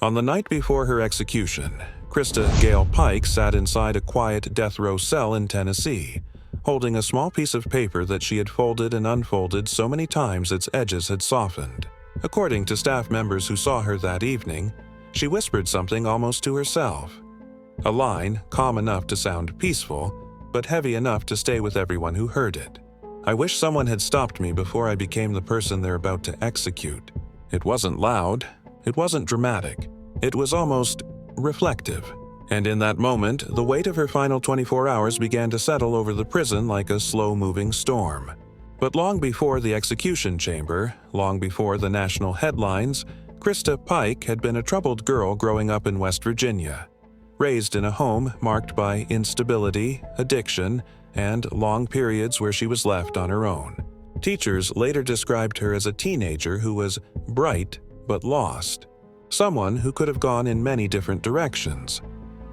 On the night before her execution, Christa Gale Pike sat inside a quiet death row cell in Tennessee, holding a small piece of paper that she had folded and unfolded so many times its edges had softened. According to staff members who saw her that evening, she whispered something almost to herself. A line calm enough to sound peaceful, but heavy enough to stay with everyone who heard it. "I wish someone had stopped me before I became the person they're about to execute." It wasn't loud, it wasn't dramatic, it was almost reflective. And in that moment, the weight of her final 24 hours began to settle over the prison like a slow-moving storm. But long before the execution chamber, long before the national headlines, Christa Pike had been a troubled girl growing up in West Virginia, raised in a home marked by instability, addiction, and long periods where she was left on her own. Teachers later described her as a teenager who was bright but lost, someone who could have gone in many different directions,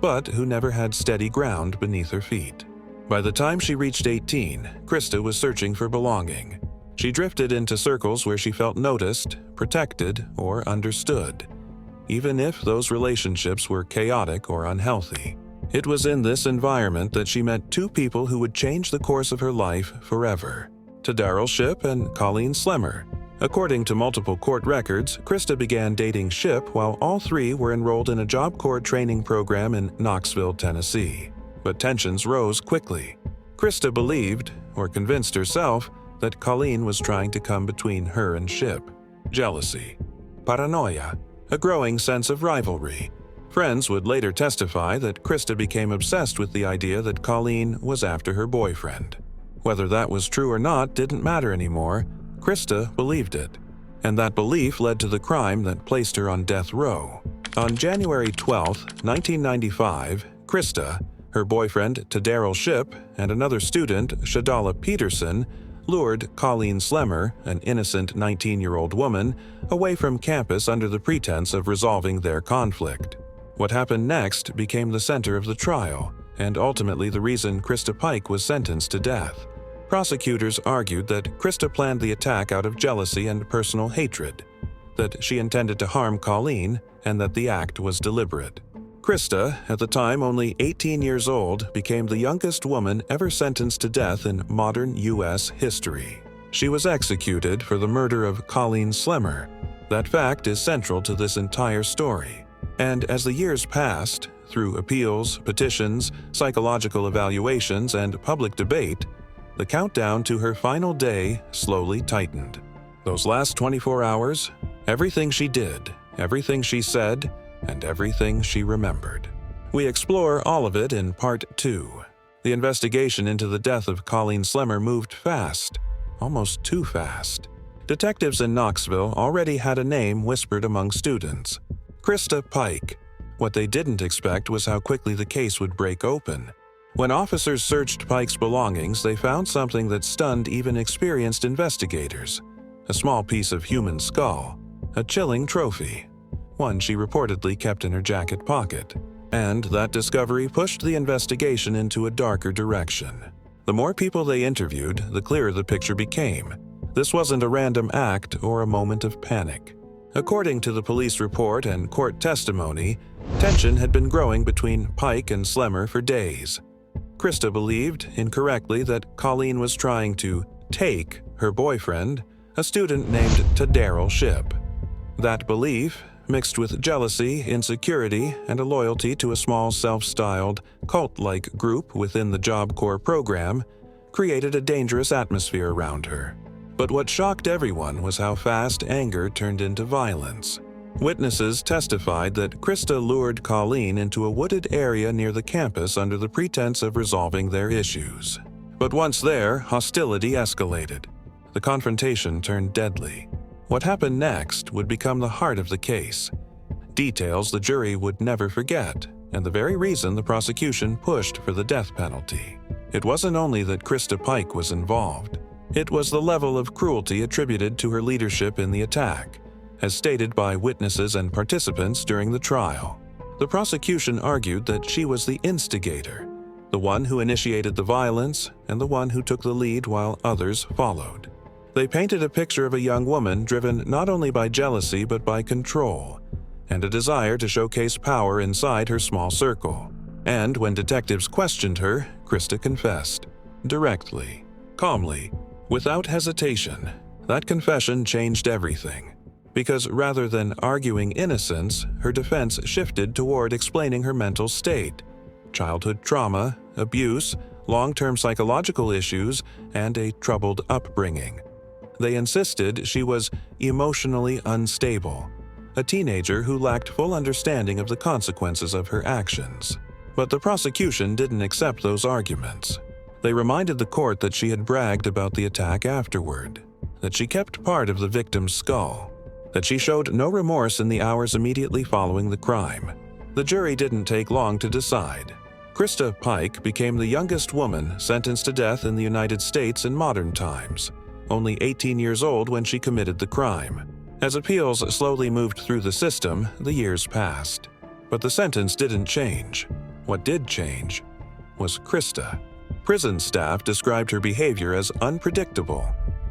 but who never had steady ground beneath her feet. By the time she reached 18, Christa was searching for belonging. She drifted into circles where she felt noticed, protected, or understood, even if those relationships were chaotic or unhealthy. It was in this environment that she met two people who would change the course of her life forever: Tadaryl Shipp and Colleen Slemmer. According to multiple court records, Christa began dating Shipp while all three were enrolled in a Job Corps training program in Knoxville, Tennessee. But tensions rose quickly. Christa believed, or convinced herself, that Colleen was trying to come between her and Shipp. Jealousy, paranoia, a growing sense of rivalry. Friends would later testify that Christa became obsessed with the idea that Colleen was after her boyfriend. Whether that was true or not didn't matter anymore. Christa believed it, and that belief led to the crime that placed her on death row. On January 12, 1995, Christa, her boyfriend Tadaryl Shipp, and another student, Shadolla Peterson, lured Colleen Slemmer, an innocent 19-year-old woman, away from campus under the pretense of resolving their conflict. What happened next became the center of the trial, and ultimately the reason Christa Pike was sentenced to death. Prosecutors argued that Christa planned the attack out of jealousy and personal hatred, that she intended to harm Colleen, and that the act was deliberate. Christa, at the time only 18 years old, became the youngest woman ever sentenced to death in modern U.S. history. She was executed for the murder of Colleen Slemmer. That fact is central to this entire story. And as the years passed, through appeals, petitions, psychological evaluations, and public debate, the countdown to her final day slowly tightened. Those last 24 hours, everything she did, everything she said, and everything she remembered. We explore all of it in Part 2. The investigation into the death of Colleen Slemmer moved fast, almost too fast. Detectives in Knoxville already had a name whispered among students: Christa Pike. What they didn't expect was how quickly the case would break open. When officers searched Pike's belongings, they found something that stunned even experienced investigators: a small piece of human skull, a chilling trophy, one she reportedly kept in her jacket pocket. And that discovery pushed the investigation into a darker direction. The more people they interviewed, the clearer the picture became. This wasn't a random act or a moment of panic. According to the police report and court testimony, tension had been growing between Pike and Slemmer for days. Christa believed, incorrectly, that Colleen was trying to take her boyfriend, a student named Tadaryl Shipp. That belief, mixed with jealousy, insecurity, and a loyalty to a small self-styled, cult-like group within the Job Corps program, created a dangerous atmosphere around her. But what shocked everyone was how fast anger turned into violence. Witnesses testified that Christa lured Colleen into a wooded area near the campus under the pretense of resolving their issues. But once there, hostility escalated. The confrontation turned deadly. What happened next would become the heart of the case, details the jury would never forget, and the very reason the prosecution pushed for the death penalty. It wasn't only that Christa Pike was involved. It was the level of cruelty attributed to her leadership in the attack, as stated by witnesses and participants during the trial. The prosecution argued that she was the instigator, the one who initiated the violence, and the one who took the lead while others followed. They painted a picture of a young woman driven not only by jealousy but by control, and a desire to showcase power inside her small circle. And when detectives questioned her, Christa confessed. Directly, calmly, without hesitation. That confession changed everything. Because rather than arguing innocence, her defense shifted toward explaining her mental state. Childhood trauma, abuse, long-term psychological issues, and a troubled upbringing. They insisted she was emotionally unstable, a teenager who lacked full understanding of the consequences of her actions. But the prosecution didn't accept those arguments. They reminded the court that she had bragged about the attack afterward, that she kept part of the victim's skull, that she showed no remorse in the hours immediately following the crime. The jury didn't take long to decide. Christa Pike became the youngest woman sentenced to death in the United States in modern times, only 18 years old when she committed the crime. As appeals slowly moved through the system, the years passed. But the sentence didn't change. What did change was Christa. Prison staff described her behavior as unpredictable.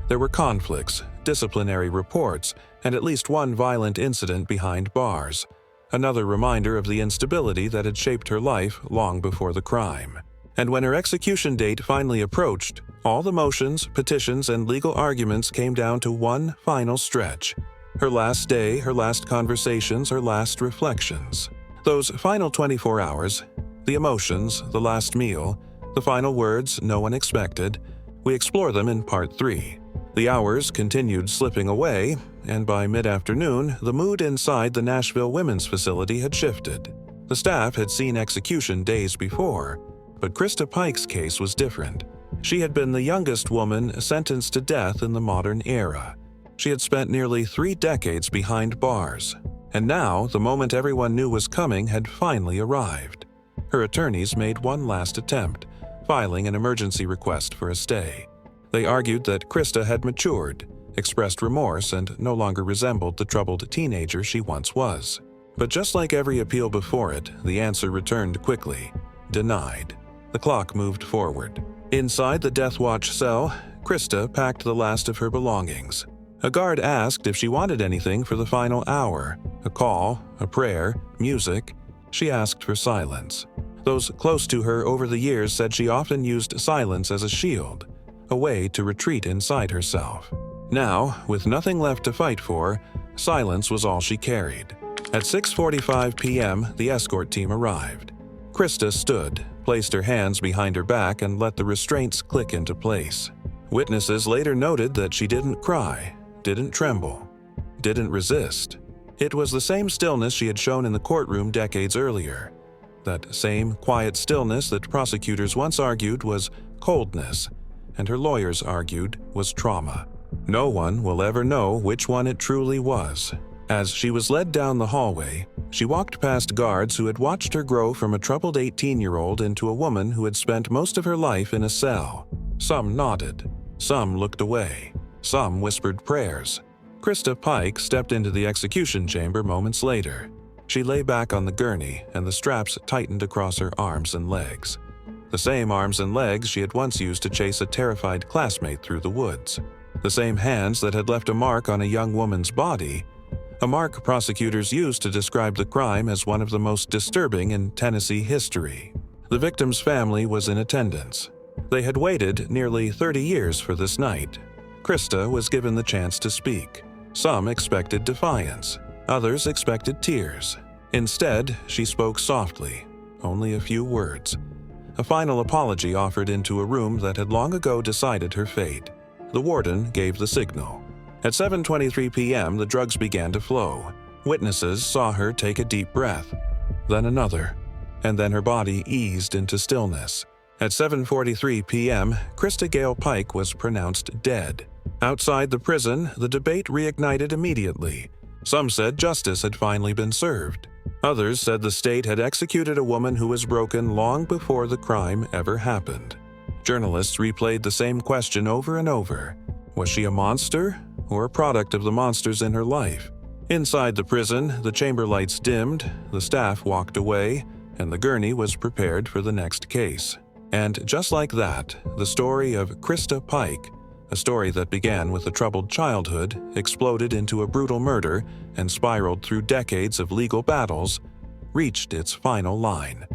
There were conflicts, disciplinary reports, and at least one violent incident behind bars, another reminder of the instability that had shaped her life long before the crime. And when her execution date finally approached, all the motions, petitions, and legal arguments came down to one final stretch. Her last day, her last conversations, her last reflections. Those final 24 hours, the emotions, the last meal, the final words no one expected, we explore them in Part 3. The hours continued slipping away, and by mid-afternoon, the mood inside the Nashville Women's Facility had shifted. The staff had seen execution days before, but Christa Pike's case was different. She had been the youngest woman sentenced to death in the modern era. She had spent nearly 3 decades behind bars, and now the moment everyone knew was coming had finally arrived. Her attorneys made one last attempt, filing an emergency request for a stay. They argued that Christa had matured, expressed remorse, and no longer resembled the troubled teenager she once was. But just like every appeal before it, the answer returned quickly. Denied. The clock moved forward. Inside the death watch cell, Christa packed the last of her belongings. A guard asked if she wanted anything for the final hour, a call, a prayer, music. She asked for silence. Those close to her over the years said she often used silence as a shield, a way to retreat inside herself. Now, with nothing left to fight for, silence was all she carried. At 6:45 p.m., the escort team arrived. Christa stood, placed her hands behind her back, and let the restraints click into place. Witnesses later noted that she didn't cry, didn't tremble, didn't resist. It was the same stillness she had shown in the courtroom decades earlier. That same quiet stillness that prosecutors once argued was coldness, and her lawyers argued was trauma. No one will ever know which one it truly was. As she was led down the hallway, she walked past guards who had watched her grow from a troubled 18-year-old into a woman who had spent most of her life in a cell. Some nodded, some looked away, some whispered prayers. Christa Pike stepped into the execution chamber moments later. She lay back on the gurney, and the straps tightened across her arms and legs. The same arms and legs she had once used to chase a terrified classmate through the woods. The same hands that had left a mark on a young woman's body, a mark prosecutors used to describe the crime as one of the most disturbing in Tennessee history. The victim's family was in attendance. They had waited nearly 30 years for this night. Christa was given the chance to speak. Some expected defiance. Others expected tears. Instead, she spoke softly, only a few words. A final apology offered into a room that had long ago decided her fate. The warden gave the signal. At 7:23 p.m., the drugs began to flow. Witnesses saw her take a deep breath, then another, and then her body eased into stillness. At 7:43 p.m., Christa Gale Pike was pronounced dead. Outside the prison, the debate reignited immediately. Some said justice had finally been served. Others said the state had executed a woman who was broken long before the crime ever happened. Journalists replayed the same question over and over. Was she a monster or a product of the monsters in her life? Inside the prison, the chamber lights dimmed, the staff walked away, and the gurney was prepared for the next case. And just like that, the story of Christa Pike A story that began with a troubled childhood, exploded into a brutal murder, and spiraled through decades of legal battles, reached its final line.